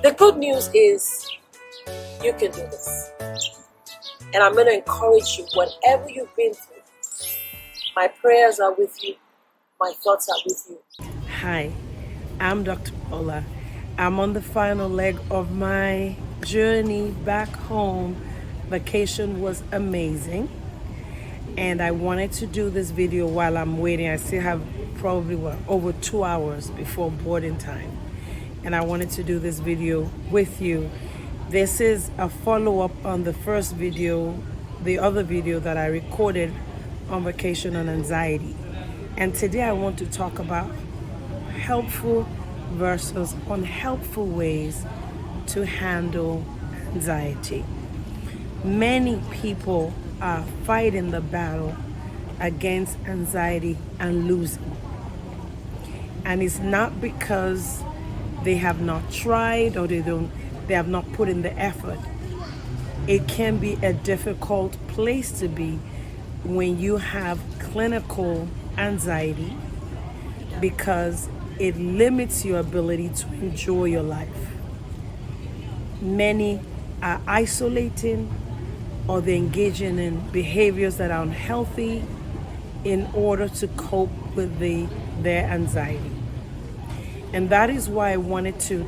The good news is you can do this. And I'm going to encourage you, whatever you've been through, my prayers are with you, my thoughts are with you. Hi, I'm Dr. Paula. I'm on the final leg of my journey back home. Vacation was amazing. And I wanted to do this video while I'm waiting. I still have probably over 2 hours before boarding time. And I wanted to do this video with you. This is a follow-up on the first video, the other video that I recorded on vacation on anxiety. And today I want to talk about helpful versus unhelpful ways to handle anxiety. Many people are fighting the battle against anxiety and losing. And it's not because they have not tried or they have not put in the effort. It can be a difficult place to be when you have clinical anxiety because it limits your ability to enjoy your life. Many are isolating or they're engaging in behaviors that are unhealthy in order to cope with their anxiety. And that is why I wanted to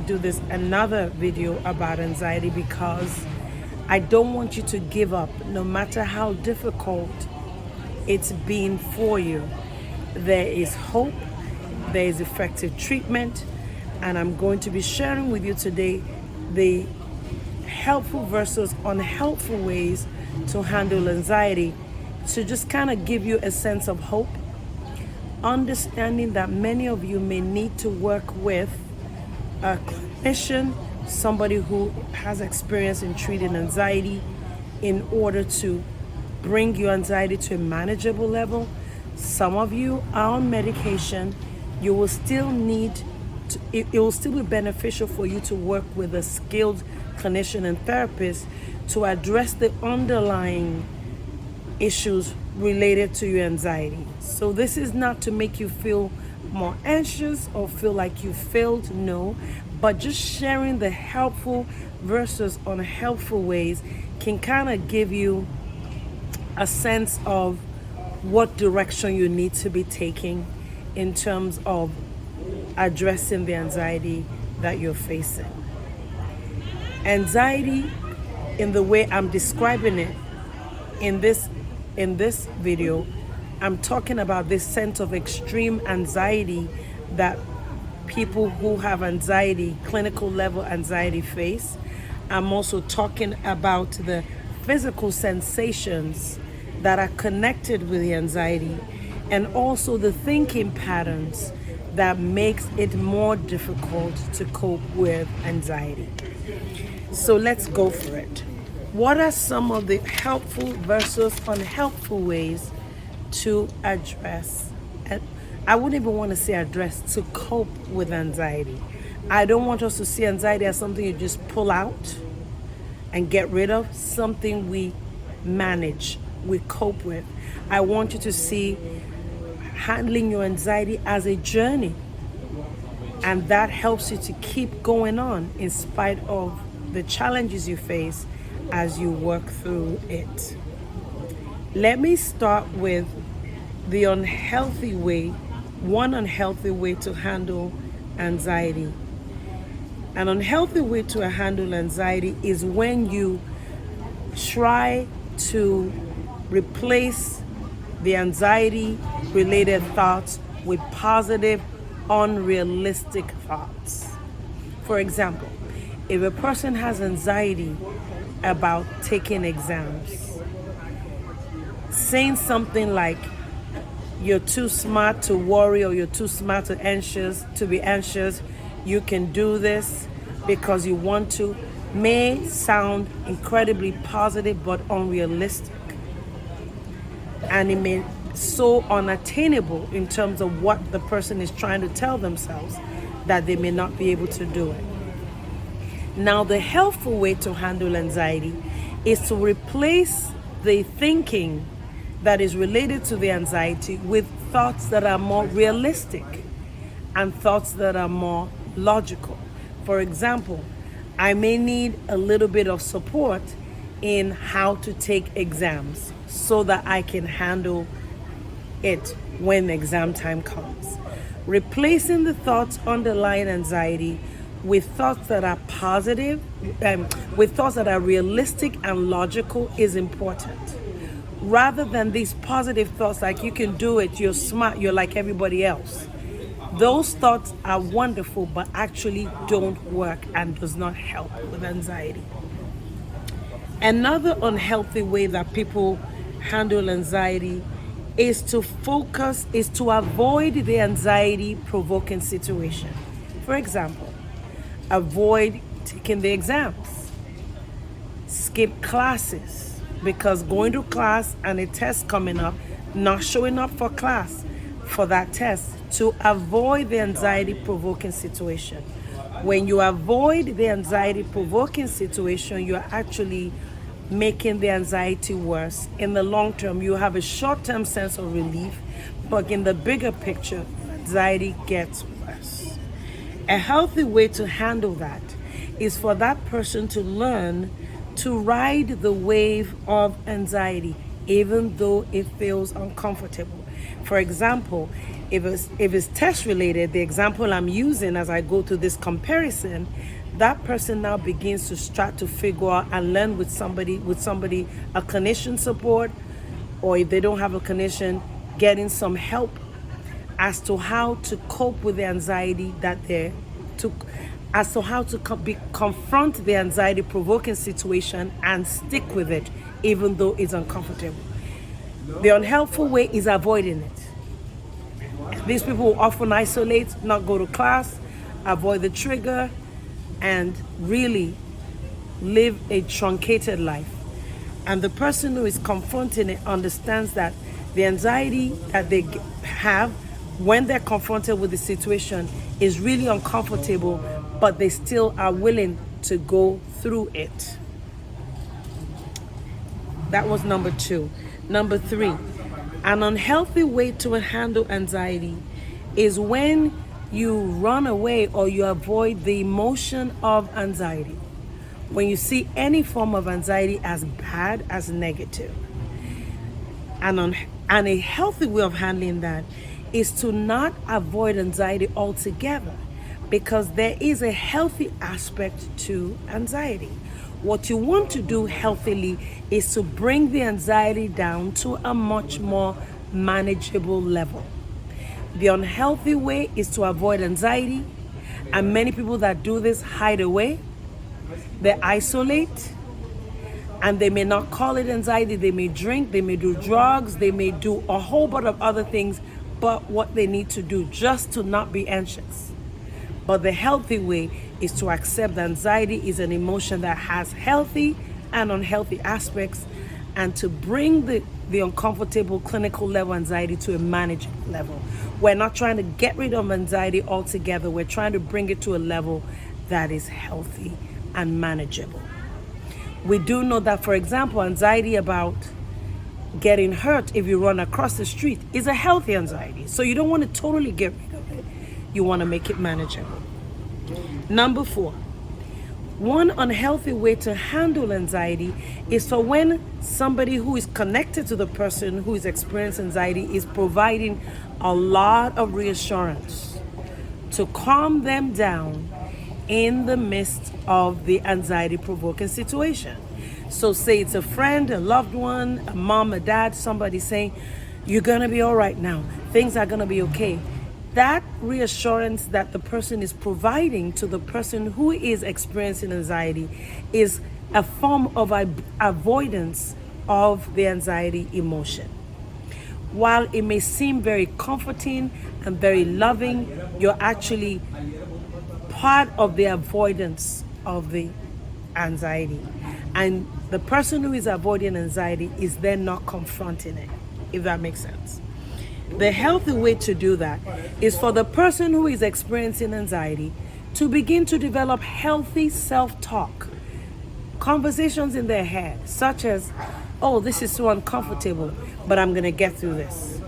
do this another video about anxiety, because I don't want you to give up no matter how difficult it's been for you. There is hope, there is effective treatment, and I'm going to be sharing with you today the helpful versus unhelpful ways to handle anxiety, to just kind of give you a sense of hope, understanding that many of you may need to work with a clinician, somebody who has experience in treating anxiety in order to bring your anxiety to a manageable level. Some of you are on medication. You will still need to, it will still be beneficial for you to work with a skilled clinician and therapist to address the underlying issues related to your anxiety. So this is not to make you feel more anxious or feel like you failed, no, but just sharing the helpful versus unhelpful ways can kind of give you a sense of what direction you need to be taking in terms of addressing the anxiety that you're facing. Anxiety, in the way I'm describing it in this video, I'm talking about this sense of extreme anxiety that people who have anxiety, clinical level anxiety, face. I'm also talking about the physical sensations that are connected with the anxiety, and also the thinking patterns that makes it more difficult to cope with anxiety. So let's go for it. What are some of the helpful versus unhelpful ways to address, and I wouldn't even want to say address, to cope with anxiety? I don't want us to see anxiety as something you just pull out and get rid of, something we manage, we cope with. I want you to see handling your anxiety as a journey, and that helps you to keep going on in spite of the challenges you face as you work through it. Let me start with the unhealthy way, one unhealthy way to handle anxiety. An unhealthy way to handle anxiety is when you try to replace the anxiety related thoughts with positive, unrealistic thoughts. For example, if a person has anxiety about taking exams, saying something like, you're too smart to worry, or you're too smart to be anxious, you can do this because you want to, may sound incredibly positive but unrealistic. And it may so unattainable in terms of what the person is trying to tell themselves that they may not be able to do it. Now, the helpful way to handle anxiety is to replace the thinking that is related to the anxiety with thoughts that are more realistic and thoughts that are more logical. For example, I may need a little bit of support in how to take exams so that I can handle it when exam time comes. Replacing the thoughts underlying anxiety with thoughts that are positive, with thoughts that are realistic and logical is important. Rather than these positive thoughts like you can do it, you're smart, you're like everybody else. Those thoughts are wonderful, but actually don't work and does not help with anxiety. Another unhealthy way that people handle anxiety is to avoid the anxiety provoking situation. For example, avoid taking the exams, skip classes because going to class and a test coming up, not showing up for class for that test to avoid the anxiety provoking situation. When you avoid the anxiety provoking situation, you're actually making the anxiety worse. In the long term, you have a short-term sense of relief, but in the bigger picture, anxiety gets worse. A healthy way to handle that is for that person to learn to ride the wave of anxiety, even though it feels uncomfortable. For example, if it's test related, the example I'm using as I go through this comparison, that person now begins to start to figure out and learn with somebody, a clinician support, or if they don't have a clinician, getting some help as to how to cope with the anxiety as to how to confront the anxiety provoking situation and stick with it, even though it's uncomfortable. The unhelpful way is avoiding it. These people will often isolate, not go to class, avoid the trigger, and really live a truncated life. And the person who is confronting it understands that the anxiety that they have when they're confronted with the situation is really uncomfortable, but they still are willing to go through it. That was number 2. Number 3, an unhealthy way to handle anxiety is when you run away or you avoid the emotion of anxiety. When you see any form of anxiety as bad, as negative. And a healthy way of handling that is to not avoid anxiety altogether, because there is a healthy aspect to anxiety. What you want to do healthily is to bring the anxiety down to a much more manageable level. The unhealthy way is to avoid anxiety, and many people that do this hide away, they isolate, and they may not call it anxiety. They may drink, they may do drugs, they may do a whole bunch of other things, but what they need to do just to not be anxious. But the healthy way is to accept that anxiety is an emotion that has healthy and unhealthy aspects, and to bring the uncomfortable clinical level anxiety to a manageable level. We're not trying to get rid of anxiety altogether. We're trying to bring it to a level that is healthy and manageable. We do know that, for example, anxiety about getting hurt if you run across the street is a healthy anxiety. So you don't want to totally get rid of it. You want to make it manageable. Number 4, one unhealthy way to handle anxiety is for when somebody who is connected to the person who is experiencing anxiety is providing a lot of reassurance to calm them down in the midst of the anxiety provoking situation. So say it's a friend, a loved one, a mom, a dad, somebody saying, you're gonna be all right now, things are gonna be okay. That reassurance that the person is providing to the person who is experiencing anxiety is a form of avoidance of the anxiety emotion. While it may seem very comforting and very loving, you're actually part of the avoidance of the anxiety. And the person who is avoiding anxiety is then not confronting it, if that makes sense. The healthy way to do that is for the person who is experiencing anxiety to begin to develop healthy self-talk, conversations in their head, such as, oh, this is so uncomfortable, but I'm going to get through this.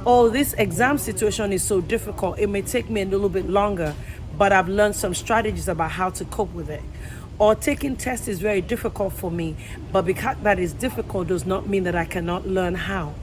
Oh, this exam situation is so difficult, it may take me a little bit longer, but I've learned some strategies about how to cope with it. Or taking tests is very difficult for me, but because that is difficult does not mean that I cannot learn how.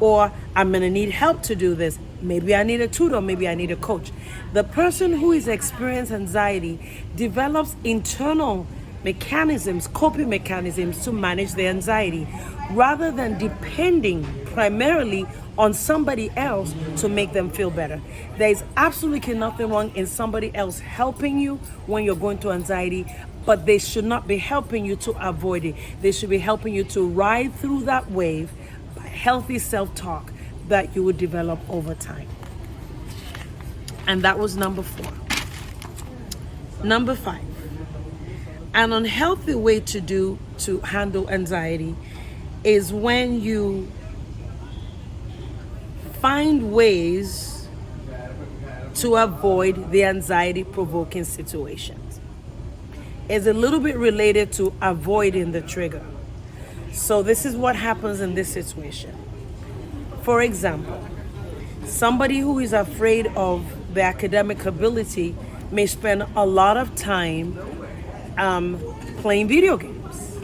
Or I'm going to need help to do this. Maybe I need a tutor, maybe I need a coach. The person who is experiencing anxiety develops internal mechanisms, coping mechanisms to manage their anxiety, rather than depending primarily on somebody else to make them feel better. There is absolutely nothing wrong in somebody else helping you when you're going through anxiety, but they should not be helping you to avoid it. They should be helping you to ride through that wave by healthy self-talk that you would develop over time. And that was number 4. Number 5. An unhealthy way to handle anxiety is when you find ways to avoid the anxiety-provoking situations. It's a little bit related to avoiding the trigger. So this is what happens in this situation. For example, somebody who is afraid of their academic ability may spend a lot of time playing video games,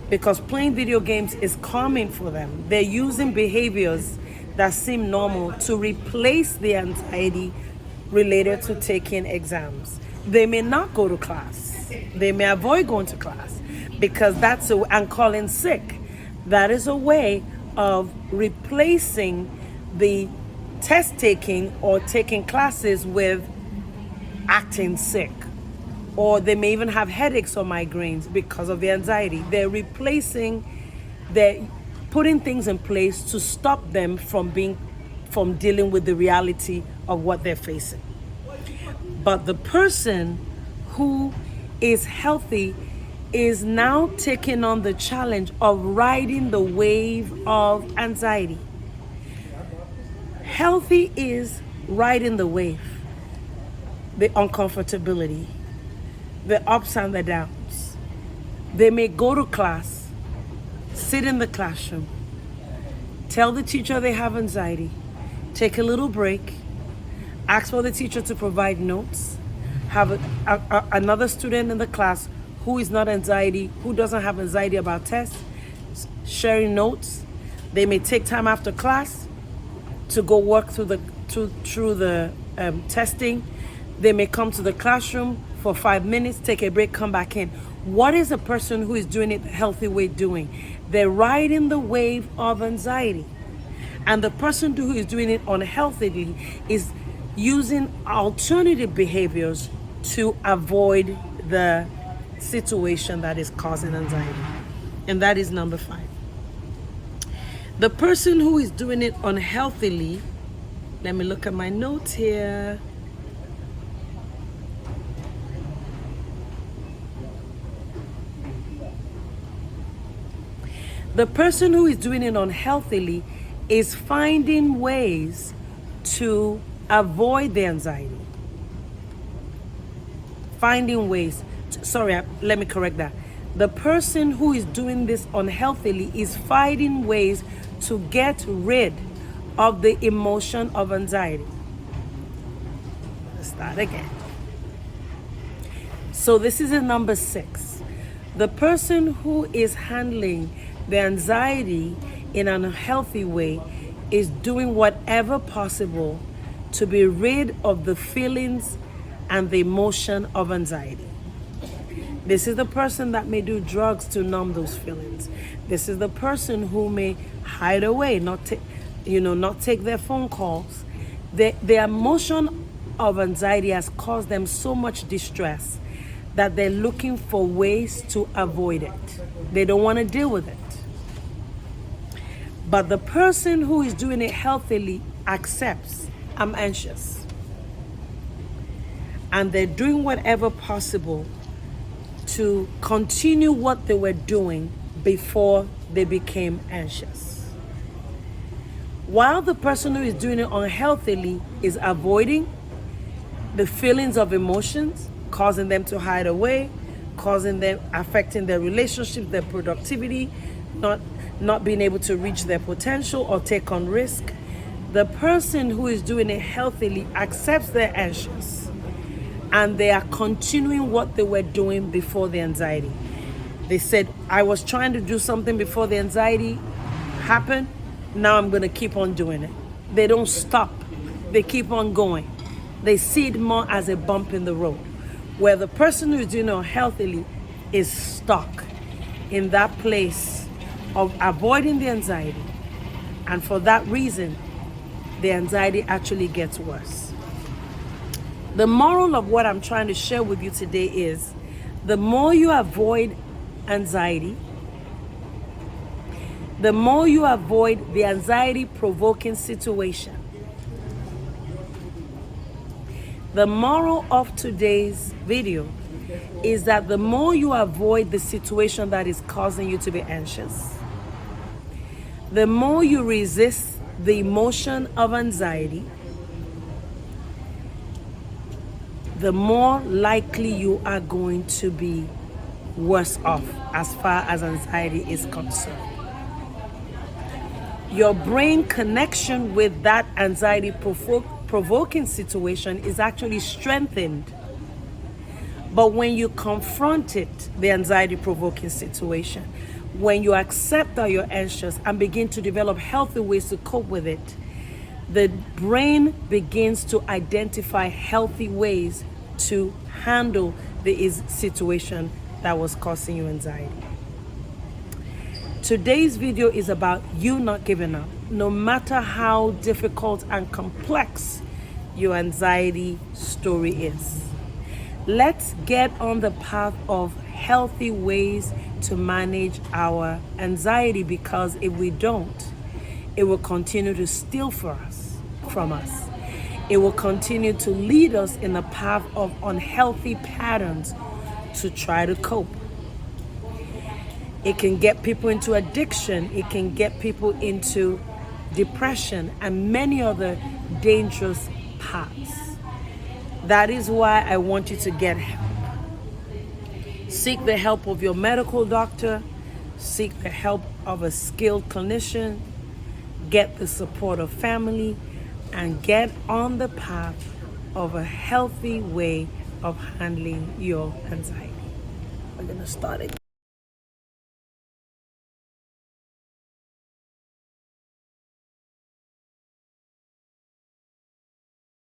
because playing video games is calming for them. They're using behaviors that seem normal to replace the anxiety related to taking exams. They may not go to class. They may avoid going to class because and calling sick. That is a way of replacing the test taking or taking classes with acting sick. Or they may even have headaches or migraines because of the anxiety. They're putting things in place to stop them from dealing with the reality of what they're facing. But the person who is healthy is now taking on the challenge of riding the wave of anxiety. Healthy is riding the wave, the uncomfortability, the ups and the downs. They may go to class, sit in the classroom, tell the teacher they have anxiety, take a little break, ask for the teacher to provide notes, have another student in the class who doesn't have anxiety about tests, sharing notes. They may take time after class to go work through the testing. They may come to the classroom for 5 minutes, take a break, come back in. What is a person who is doing it the healthy way doing? They're riding the wave of anxiety. And the person who is doing it unhealthily is using alternative behaviors to avoid the situation that is causing anxiety. And that is number 5. The person who is doing it unhealthily, let me look at my notes here. The person who is doing it unhealthily is finding ways to avoid the anxiety. Let me correct that. The person who is doing this unhealthily is finding ways to get rid of the emotion of anxiety. Let's start again. So this is number 6. The person who is handling the anxiety in an unhealthy way is doing whatever possible to be rid of the feelings and the emotion of anxiety. This is the person that may do drugs to numb those feelings. This is the person who may hide away, not take their phone calls. The emotion of anxiety has caused them so much distress that they're looking for ways to avoid it. They don't want to deal with it. But the person who is doing it healthily accepts, I'm anxious. And they're doing whatever possible to continue what they were doing before they became anxious. While the person who is doing it unhealthily is avoiding the feelings of emotions, causing them to hide away, affecting their relationships, their productivity, not being able to reach their potential or take on risk. The person who is doing it healthily accepts they're anxious and they are continuing what they were doing before the anxiety. They said, I was trying to do something before the anxiety happened. Now I'm going to keep on doing it. They don't stop. They keep on going. They see it more as a bump in the road, where the person who is doing it healthily is stuck in that place of avoiding the anxiety. And for that reason, the anxiety actually gets worse. The moral of what I'm trying to share with you today is, the more you avoid anxiety, the more you avoid the anxiety-provoking situation. The moral of today's video is that the more you avoid the situation that is causing you to be anxious, the more you resist the emotion of anxiety, the more likely you are going to be worse off as far as anxiety is concerned. Your brain connection with that anxiety provoking situation is actually strengthened. But when you confront it, the anxiety provoking situation, when you accept that you're anxious and begin to develop healthy ways to cope with it, the brain begins to identify healthy ways to handle the situation that was causing you anxiety. Today's video is about you not giving up, no matter how difficult and complex your anxiety story is. Let's get on the path of healthy ways to manage our anxiety, because if we don't, it will continue to steal from us. It will continue to lead us in the path of unhealthy patterns to try to cope. It can get people into addiction. It can get people into depression and many other dangerous paths. That is why I want you to get help. Seek the help of your medical doctor. Seek the help of a skilled clinician. Get the support of family, and get on the path of a healthy way of handling your anxiety. We're going to start again.